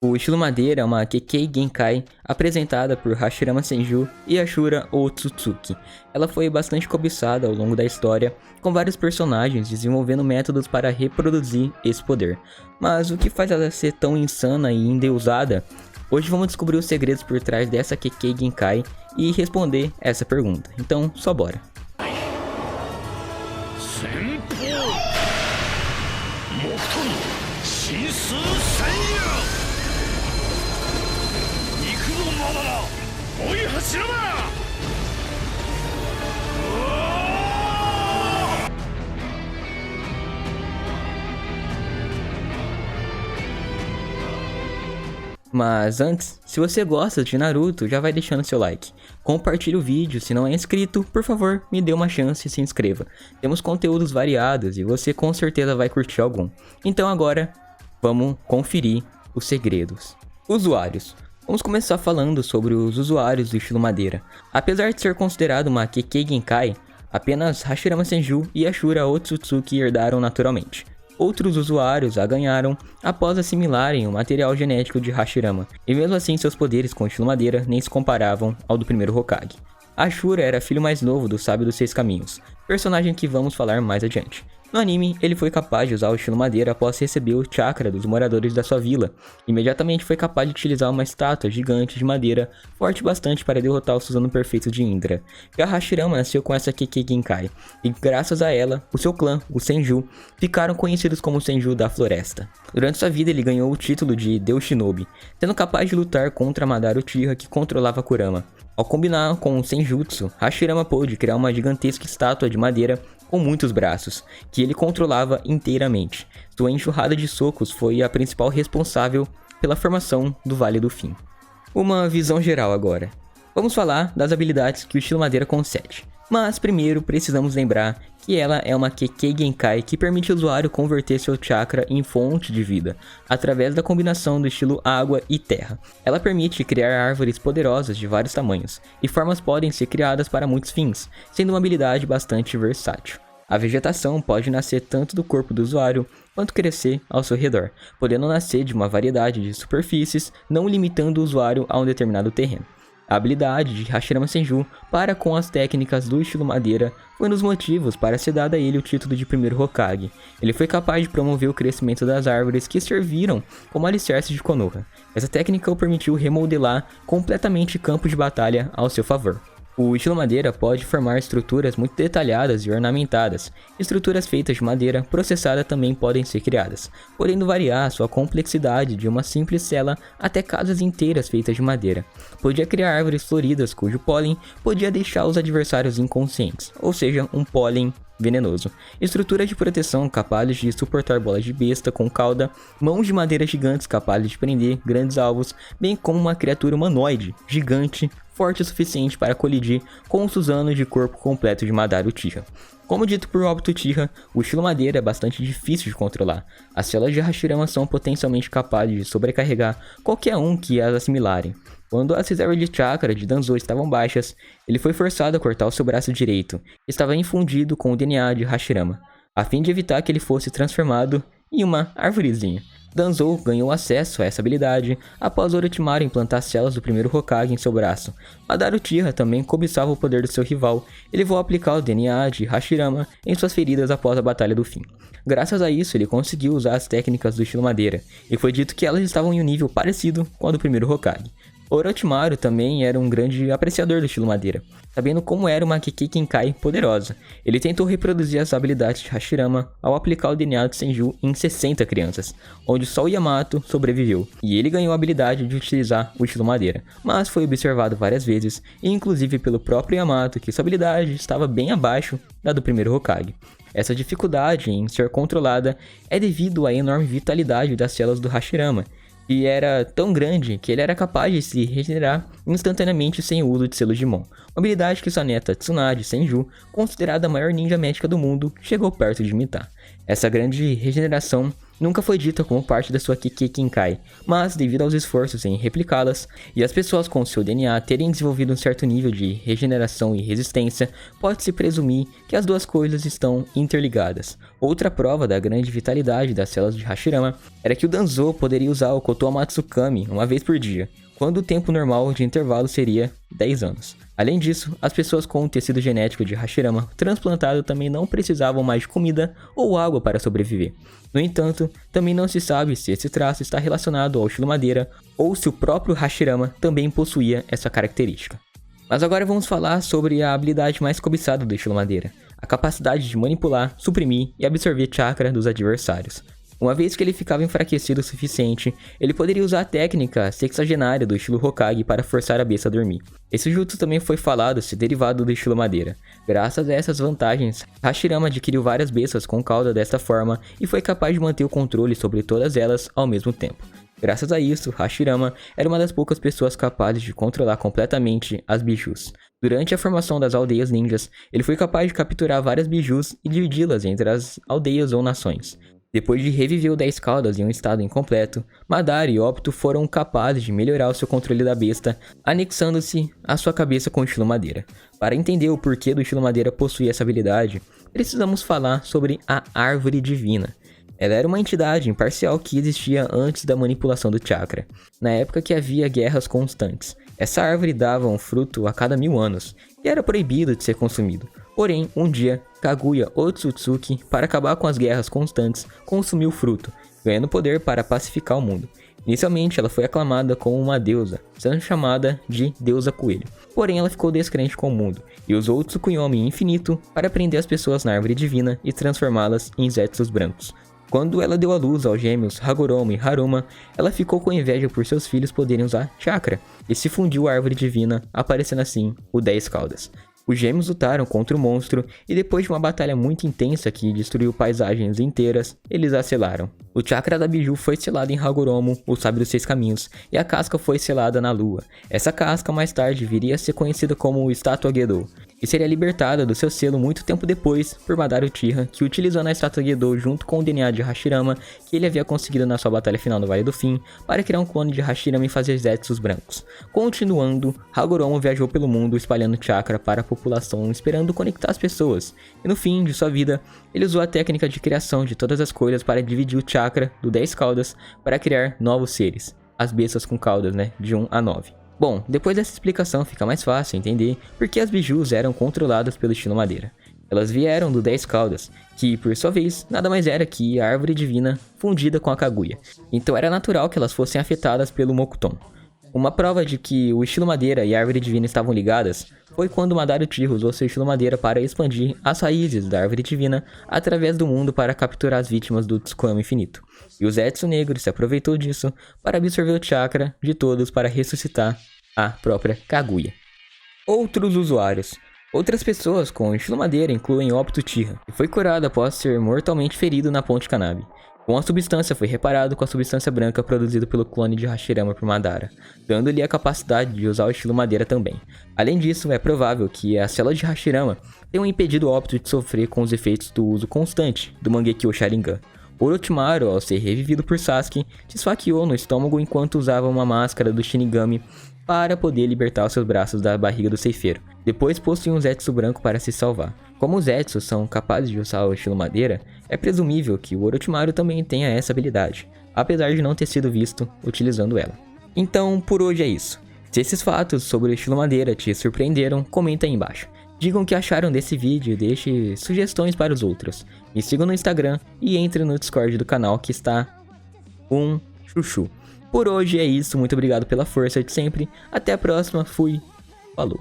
O estilo madeira é uma Kekkei Genkai apresentada por Hashirama Senju e Ashura Otsutsuki. Ela foi bastante cobiçada ao longo da história, com vários personagens desenvolvendo métodos para reproduzir esse poder. Mas o que faz ela ser tão insana e endeusada? Hoje vamos descobrir os segredos por trás dessa Kekkei Genkai e responder essa pergunta. Então, só bora. Mas antes, se você gosta de Naruto, já vai deixando seu like. Compartilhe o vídeo, se não é inscrito, por favor, me dê uma chance e se inscreva. Temos conteúdos variados e você com certeza vai curtir algum. Então agora, vamos conferir os segredos. Usuários. Vamos começar falando sobre os usuários do estilo madeira. Apesar de ser considerado uma Kekkei Genkai, apenas Hashirama Senju e Ashura Otsutsuki herdaram naturalmente. Outros usuários a ganharam após assimilarem o material genético de Hashirama, e mesmo assim seus poderes com o estilo madeira nem se comparavam ao do primeiro Hokage. Ashura era filho mais novo do Sábio dos Seis Caminhos, personagem que vamos falar mais adiante. No anime, ele foi capaz de usar o estilo madeira após receber o chakra dos moradores da sua vila. Imediatamente foi capaz de utilizar uma estátua gigante de madeira, forte bastante para derrotar o Suzano Perfeito de Indra. Já Hashirama nasceu com essa Kekkei Genkai, e graças a ela, o seu clã, o Senju, ficaram conhecidos como Senju da Floresta. Durante sua vida ele ganhou o título de Deus Shinobi, sendo capaz de lutar contra Madara Uchiha que controlava Kurama. Ao combinar com o Senjutsu, Hashirama pôde criar uma gigantesca estátua de madeira com muitos braços, que ele controlava inteiramente. Sua enxurrada de socos foi a principal responsável pela formação do Vale do Fim. Uma visão geral agora. Vamos falar das habilidades que o estilo madeira concede. Mas primeiro precisamos lembrar que ela é uma Kekkei Genkai que permite ao usuário converter seu chakra em fonte de vida, através da combinação do estilo água e terra. Ela permite criar árvores poderosas de vários tamanhos, e formas podem ser criadas para muitos fins, sendo uma habilidade bastante versátil. A vegetação pode nascer tanto do corpo do usuário, quanto crescer ao seu redor, podendo nascer de uma variedade de superfícies, não limitando o usuário a um determinado terreno. A habilidade de Hashirama Senju para com as técnicas do estilo madeira foi um dos motivos para ser dado a ele o título de primeiro Hokage. Ele foi capaz de promover o crescimento das árvores que serviram como alicerce de Konoha. Essa técnica o permitiu remodelar completamente campo de batalha ao seu favor. O estilo madeira pode formar estruturas muito detalhadas e ornamentadas. Estruturas feitas de madeira processada também podem ser criadas, podendo variar sua complexidade de uma simples cela até casas inteiras feitas de madeira. Podia criar árvores floridas cujo pólen podia deixar os adversários inconscientes, ou seja, um pólen venenoso. Estruturas de proteção capazes de suportar bolas de besta com cauda, mãos de madeira gigantes capazes de prender grandes alvos, bem como uma criatura humanoide gigante forte o suficiente para colidir com o Suzano de corpo completo de Madara Uchiha. Como dito por Obito Uchiha, o estilo madeira é bastante difícil de controlar. As células de Hashirama são potencialmente capazes de sobrecarregar qualquer um que as assimilarem. Quando as reservas de chakra de Danzou estavam baixas, ele foi forçado a cortar o seu braço direito, que estava infundido com o DNA de Hashirama, a fim de evitar que ele fosse transformado em uma arvorezinha. Danzou ganhou acesso a essa habilidade após Orochimaru implantar as células do primeiro Hokage em seu braço. Madara Uchiha também cobiçava o poder do seu rival e levou a aplicar o DNA de Hashirama em suas feridas após a Batalha do Fim. Graças a isso, ele conseguiu usar as técnicas do estilo madeira, e foi dito que elas estavam em um nível parecido com a do primeiro Hokage. Orochimaru também era um grande apreciador do estilo madeira, sabendo como era uma Kekkei Genkai poderosa. Ele tentou reproduzir as habilidades de Hashirama ao aplicar o DNA de Senju em 60 crianças, onde só o Yamato sobreviveu, e ele ganhou a habilidade de utilizar o estilo madeira, mas foi observado várias vezes, e inclusive pelo próprio Yamato, que sua habilidade estava bem abaixo da do primeiro Hokage. Essa dificuldade em ser controlada é devido à enorme vitalidade das células do Hashirama, e era tão grande que ele era capaz de se regenerar instantaneamente sem o uso de selos de Mon, uma habilidade que sua neta Tsunade Senju, considerada a maior ninja médica do mundo, chegou perto de imitar. Essa grande regeneração nunca foi dita como parte da sua Kekkei Kinkai, mas devido aos esforços em replicá-las e as pessoas com seu DNA terem desenvolvido um certo nível de regeneração e resistência, pode-se presumir que as duas coisas estão interligadas. Outra prova da grande vitalidade das células de Hashirama era que o Danzo poderia usar o Kotoamatsu Kami uma vez por dia, quando o tempo normal de intervalo seria 10 anos. Além disso, as pessoas com o tecido genético de Hashirama transplantado também não precisavam mais de comida ou água para sobreviver. No entanto, também não se sabe se esse traço está relacionado ao estilo madeira ou se o próprio Hashirama também possuía essa característica. Mas agora vamos falar sobre a habilidade mais cobiçada do estilo madeira, a capacidade de manipular, suprimir e absorver chakra dos adversários. Uma vez que ele ficava enfraquecido o suficiente, ele poderia usar a técnica sexagenária do estilo Hokage para forçar a besta a dormir. Esse jutsu também foi falado ser derivado do estilo madeira. Graças a essas vantagens, Hashirama adquiriu várias bestas com cauda desta forma e foi capaz de manter o controle sobre todas elas ao mesmo tempo. Graças a isso, Hashirama era uma das poucas pessoas capazes de controlar completamente as bijus. Durante a formação das aldeias ninjas, ele foi capaz de capturar várias bijus e dividi-las entre as aldeias ou nações. Depois de reviver o 10 Caudas em um estado incompleto, Madara e Obito foram capazes de melhorar o seu controle da besta, anexando-se à sua cabeça com o estilo madeira. Para entender o porquê do estilo madeira possuir essa habilidade, precisamos falar sobre a Árvore Divina. Ela era uma entidade imparcial que existia antes da manipulação do chakra, na época que havia guerras constantes. Essa árvore dava um fruto a cada 1000 anos, e era proibido de ser consumido. Porém, um dia, Kaguya Otsutsuki, para acabar com as guerras constantes, consumiu o fruto, ganhando poder para pacificar o mundo. Inicialmente, ela foi aclamada como uma deusa, sendo chamada de Deusa Coelho. Porém, ela ficou descrente com o mundo, e usou o Tsukuyomi infinito para prender as pessoas na Árvore Divina e transformá-las em Zetsus brancos. Quando ela deu à luz aos gêmeos Hagoromo e Haruma, ela ficou com inveja por seus filhos poderem usar chakra, e se fundiu à Árvore Divina, aparecendo assim o 10 Caudas. Os gêmeos lutaram contra o monstro e depois de uma batalha muito intensa que destruiu paisagens inteiras, eles a selaram. O chakra da Biju foi selado em Hagoromo, o sábio dos 6 caminhos, e a casca foi selada na lua. Essa casca mais tarde viria a ser conhecida como Estátua Gedo, e seria libertada do seu selo muito tempo depois por Madara Uchiha, que utilizou a Estátua Gedo junto com o DNA de Hashirama que ele havia conseguido na sua batalha final no Vale do Fim, para criar um clone de Hashirama e fazer Zetsus brancos. Continuando, Hagoromo viajou pelo mundo espalhando chakra para a população, esperando conectar as pessoas, e no fim de sua vida, ele usou a técnica de criação de todas as coisas para dividir o chakra do 10 caudas para criar novos seres, as bestas com caudas, de 1 a 9. Bom, depois dessa explicação fica mais fácil entender por que as bijus eram controladas pelo estilo madeira. Elas vieram do 10 Caudas, que por sua vez nada mais era que a Árvore Divina fundida com a Kaguya, então era natural que elas fossem afetadas pelo Mokuton. Uma prova de que o estilo madeira e a Árvore Divina estavam ligadas foi quando Madara Uchiha usou seu estilo madeira para expandir as raízes da Árvore Divina através do mundo para capturar as vítimas do Tsukuyomi Infinito. E o Zetsu Negro se aproveitou disso para absorver o chakra de todos para ressuscitar a própria Kaguya. Outros usuários. Outras pessoas com estilo madeira incluem Obito Uchiha, que foi curado após ser mortalmente ferido na Ponte Kanabi. Com a substância foi reparado com a substância branca produzida pelo clone de Hashirama por Madara, dando-lhe a capacidade de usar o estilo madeira também. Além disso, é provável que as células de Hashirama tenham impedido Obito de sofrer com os efeitos do uso constante do Mangekyo Sharingan. Orochimaru, ao ser revivido por Sasuke, se esfaqueou no estômago enquanto usava uma máscara do Shinigami para poder libertar os seus braços da barriga do ceifeiro. Depois possuía um Zetsu branco para se salvar. Como os Zetsu são capazes de usar o estilo madeira, é presumível que o Orochimaru também tenha essa habilidade, apesar de não ter sido visto utilizando ela. Então, por hoje é isso. Se esses fatos sobre o estilo madeira te surpreenderam, comenta aí embaixo. Digam o que acharam desse vídeo e deixe sugestões para os outros. Me sigam no Instagram e entre no Discord do canal que está um chuchu. Por hoje é isso, muito obrigado pela força de sempre. Até a próxima, fui, falou.